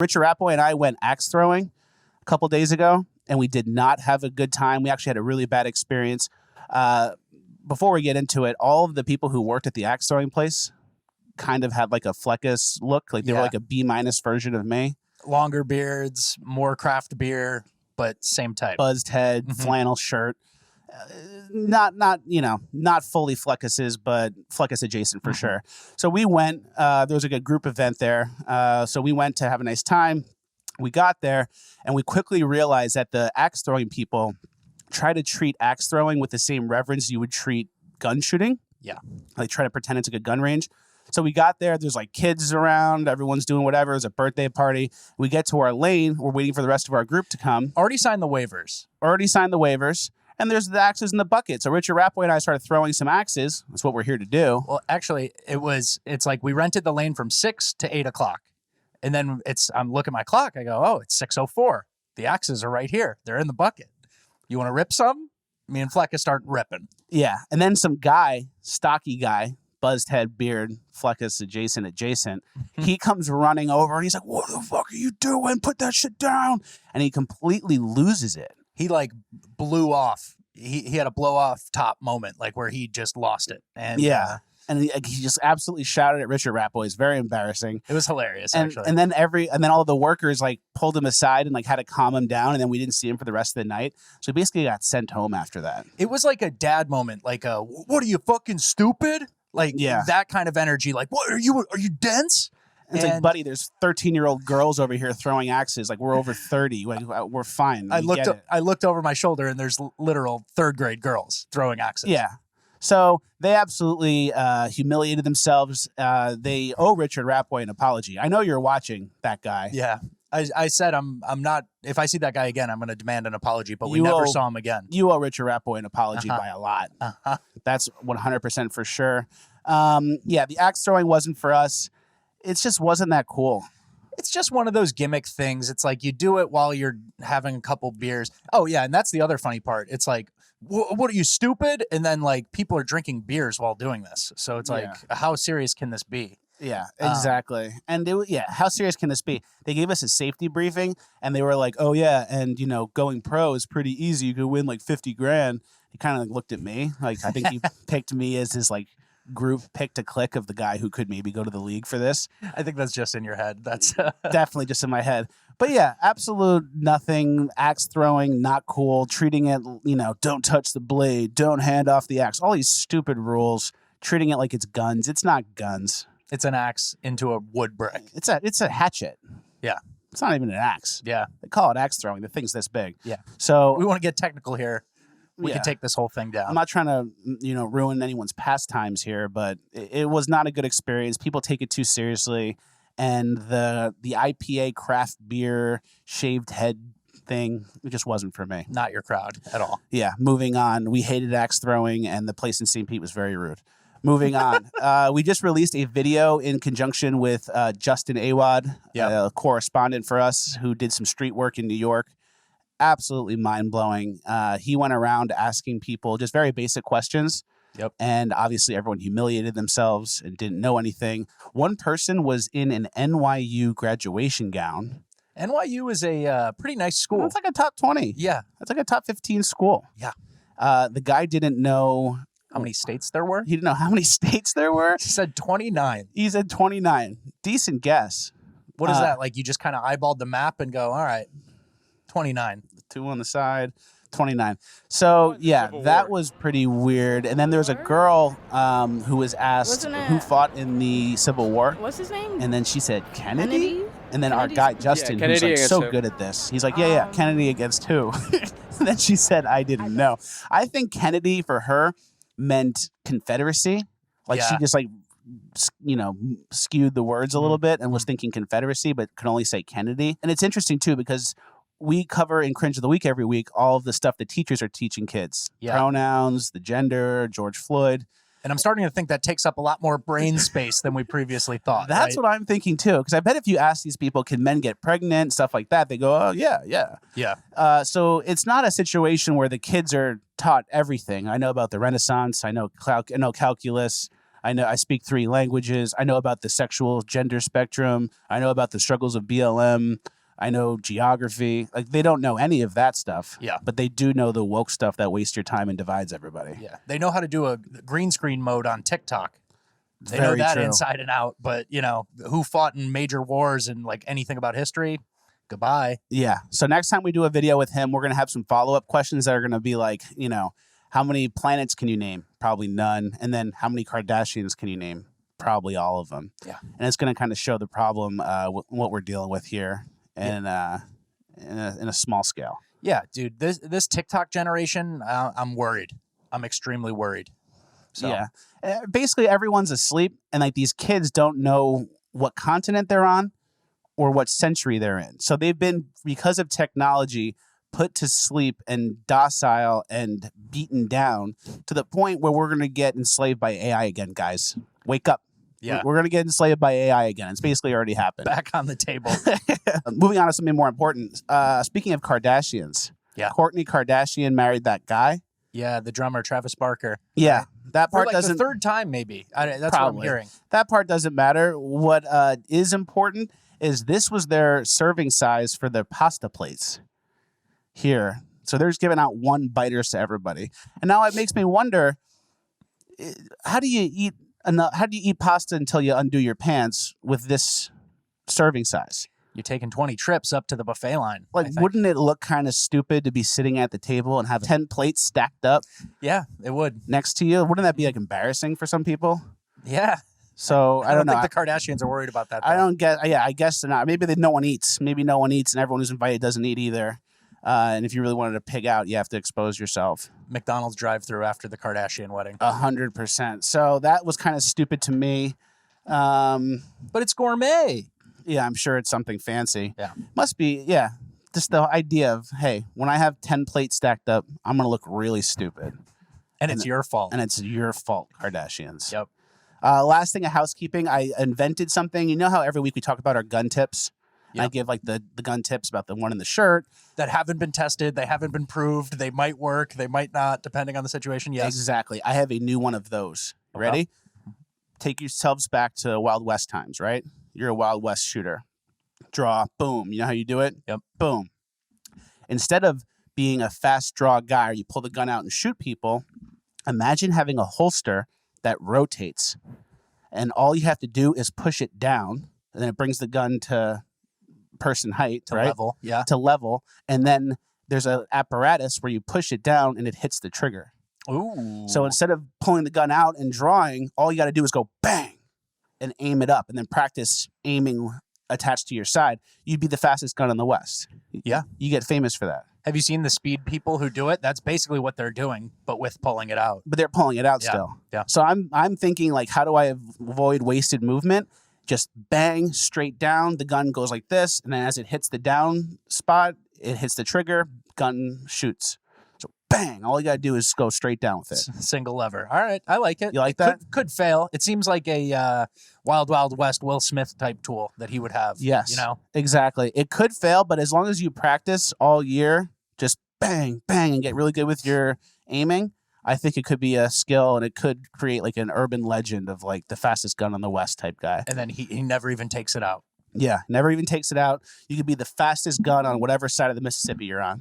Richard Rapoy and I went axe throwing a couple days ago, and we did not have a good time. We actually had a really bad experience. Before we get into it, all of the people who worked at the axe throwing place kind of had like a Fleckus look. Like they were like a B- version of me. Longer beards, more craft beer, but same type. Buzzed head, flannel shirt. Not fully Fleckus's, but Fleckus adjacent for sure. So we went, there was like a group event there. So we went to have a nice time. We got there and we quickly realized that the axe throwing people try to treat axe throwing with the same reverence you would treat gun shooting. Yeah. They try to pretend it's like a gun range. So we got there. There's like kids around. Everyone's doing whatever. It's a birthday party. We get to our lane. We're waiting for the rest of our group to come. Already signed the waivers. And there's the axes in the bucket. So Richard Rapoy and I started throwing some axes. That's what we're here to do. Well, actually, it's like we rented the lane from 6 to 8 o'clock. And then I'm looking at my clock. I go, oh, it's 6:04. The axes are right here. They're in the bucket. You want to rip some? Me and Fleckus start ripping. Yeah. And then some guy, stocky guy, buzzed head, beard, Fleckus adjacent. He comes running over and he's like, what the fuck are you doing? Put that shit down. And he completely loses it. He like blew off. He had a blow off top moment, like where he just lost it. And and he just absolutely shouted at Richard Rapoy. It's very embarrassing. It was hilarious, and, actually. And then all the workers like pulled him aside and like had to calm him down. And then we didn't see him for the rest of the night. So he basically got sent home after that. It was like a dad moment, like what are you, fucking stupid? Like that kind of energy. Like, what are you dense? It's like, buddy, there's 13-year-old girls over here throwing axes. Like, we're over 30. We're fine. I looked over my shoulder and there's literal third grade girls throwing axes. Yeah. So they absolutely humiliated themselves. They owe Richard Rapoy an apology. I know you're watching, that guy. Yeah. I said I'm not, if I see that guy again, I'm going to demand an apology, but we never saw him again. You owe Richard Rapoy an apology by a lot. That's 100% for sure. The axe throwing wasn't for us. It just wasn't that cool. It's just one of those gimmick things. It's like you do it while you're having a couple beers. Oh, yeah, and that's the other funny part. It's like, what are you, stupid? And then, like, people are drinking beers while doing this. So it's like, how serious can this be? Yeah, exactly. And how serious can this be? They gave us a safety briefing, and they were like, oh, yeah, and, going pro is pretty easy. You could win, like, 50 grand. He kind of looked at me. Like, I think he picked me as his, like, group picked a click of the guy who could maybe go to the league for this. I think that's just in your head. That's definitely just in my head. But yeah, absolute nothing. Axe throwing, not cool. Treating it, don't touch the blade, don't hand off the axe. All these stupid rules. Treating it like it's guns. It's not guns. It's an axe into a wood brick. It's a hatchet. Yeah. It's not even an axe. Yeah. They call it axe throwing. The thing's this big. Yeah. So we want to get technical here. We can take this whole thing down. I'm not trying to, ruin anyone's pastimes here, but it was not a good experience. People take it too seriously, and the IPA craft beer shaved head thing, it just wasn't for me. Not your crowd at all. Yeah. Moving on. We hated axe throwing, and the place in St. Pete was very rude. Moving on. We just released a video in conjunction with Justin Awad, a correspondent for us who did some street work in New York. Absolutely mind-blowing. He went around asking people just very basic questions. Yep. And obviously everyone humiliated themselves and didn't know anything. One person was in an NYU graduation gown. NYU is a pretty nice school. It's like a top 20. Yeah. That's like a top 15 school. Yeah. The guy didn't know how many states there were. He didn't know how many states there were. He said 29. He said 29. Decent guess. What is that? Like you just kind of eyeballed the map and go, all right, 29. 2 on the side, 29. So, that was pretty weird. And then there was a girl who was asked who fought in the Civil War. What's his name? And then she said, Kennedy? And then our guy, Justin, who's like so good at this, he's like, Kennedy against who? And then she said, I didn't know. I think Kennedy for her meant Confederacy. Like she just skewed the words a little bit and was thinking Confederacy, but could only say Kennedy. And it's interesting too, because we cover in Cringe of the Week every week all of the stuff that teachers are teaching kids. Yeah. Pronouns, the gender, George Floyd. And I'm starting to think that takes up a lot more brain space than we previously thought. That's what I'm thinking too. Because I bet if you ask these people, can men get pregnant, stuff like that, they go, oh, yeah. Yeah. So it's not a situation where the kids are taught everything. I know about the Renaissance. I know calculus. I speak 3 languages. I know about the sexual gender spectrum. I know about the struggles of BLM. I know geography. Like, they don't know any of that stuff. Yeah. But they do know the woke stuff that wastes your time and divides everybody. Yeah. They know how to do a green screen mode on TikTok. They know Very that true. inside and out. But, you know, who fought in major wars and like anything about history? Goodbye. Yeah. So next time we do a video with him, we're going to have some follow-up questions that are going to be like, you know, how many planets can you name? Probably none. And then how many Kardashians can you name? Probably all of them. Yeah. And it's going to kind of show the problem, what we're dealing with here, and in a small scale. Yeah, dude. This TikTok generation, I'm worried. I'm extremely worried. So. Yeah. Basically, everyone's asleep, and like these kids don't know what continent they're on or what century they're in. So they've been, because of technology, put to sleep and docile and beaten down to the point where we're going to get enslaved by AI again, guys. Wake up. Yeah. We're going to get enslaved by AI again. It's basically already happened. Back on the table. Moving on to something more important. Speaking of Kardashians. Yeah. Kourtney Kardashian married that guy. Yeah, the drummer, Travis Barker. Yeah. That For part like doesn't... the third time, maybe. That's what I'm Probably. hearing. That part doesn't matter. What is important is this was their serving size for their pasta plates here. So they're just giving out 1 biters to everybody. And now it makes me wonder, how do you eat pasta until you undo your pants with this serving size? You're taking 20 trips up to the buffet line. Like, I think. wouldn't it look kind of stupid to be sitting at the table and have 10 plates stacked up Yeah, it would. next to you? Wouldn't that be like embarrassing for some people? Yeah. So I don't know. think the Kardashians are worried about that. I though. don't get. Yeah, I guess they're not. Maybe no one eats. Maybe no one eats, and everyone who's invited doesn't eat either. And if you really wanted to pig out, you have to expose yourself. McDonald's drive-through after the Kardashian wedding. 100%. So that was kind of stupid to me. But it's gourmet. Yeah, I'm sure it's something fancy. Yeah. Must be. Yeah. Just the idea of, hey, when I have 10 plates stacked up, I'm gonna look really stupid, And it's your fault. and it's your fault, Kardashians. Yep. Last thing of housekeeping, I invented something. You know how every week we talk about our gun tips? Yep. I give like the gun tips about the one in the shirt. That haven't been tested. They haven't been proved. They might work. They might not, depending on the situation. Yes. Exactly. I have a new one of those. Okay. Ready? Take yourselves back to Wild West times, right? You're a Wild West shooter. Draw, boom. You know how you do it? Yep. Boom. Instead of being a fast draw guy where you pull the gun out and shoot people, imagine having a holster that rotates. And all you have to do is push it down, and then it brings the gun to person height, To right? level. Yeah. To level. And then there's an apparatus where you push it down and it hits the trigger. Ooh. So instead of pulling the gun out and drawing, all you got to do is go bang and aim it up, and then practice aiming attached to your side. You'd be the fastest gun in the West. Yeah. You get famous for that. Have you seen the speed people who do it? That's basically what they're doing, but with pulling it out. But they're pulling it out Yeah, still. yeah. So I'm thinking, like, how do I avoid wasted movement? Just bang straight down. The gun goes like this, and then as it hits the down spot, it hits the trigger. Gun shoots. So bang! All you gotta do is go straight down with it. Single lever. All right. I like it. You like that? Could fail. It seems like a Wild Wild West Will Smith type tool that he would have. Yes. You know? Exactly. It could fail, but as long as you practice all year, just bang, bang, and get really good with your aiming, I think it could be a skill, and it could create like an urban legend of like the fastest gun on the West type guy. And then he never even takes it out. Yeah, never even takes it out. You could be the fastest gun on whatever side of the Mississippi you're on.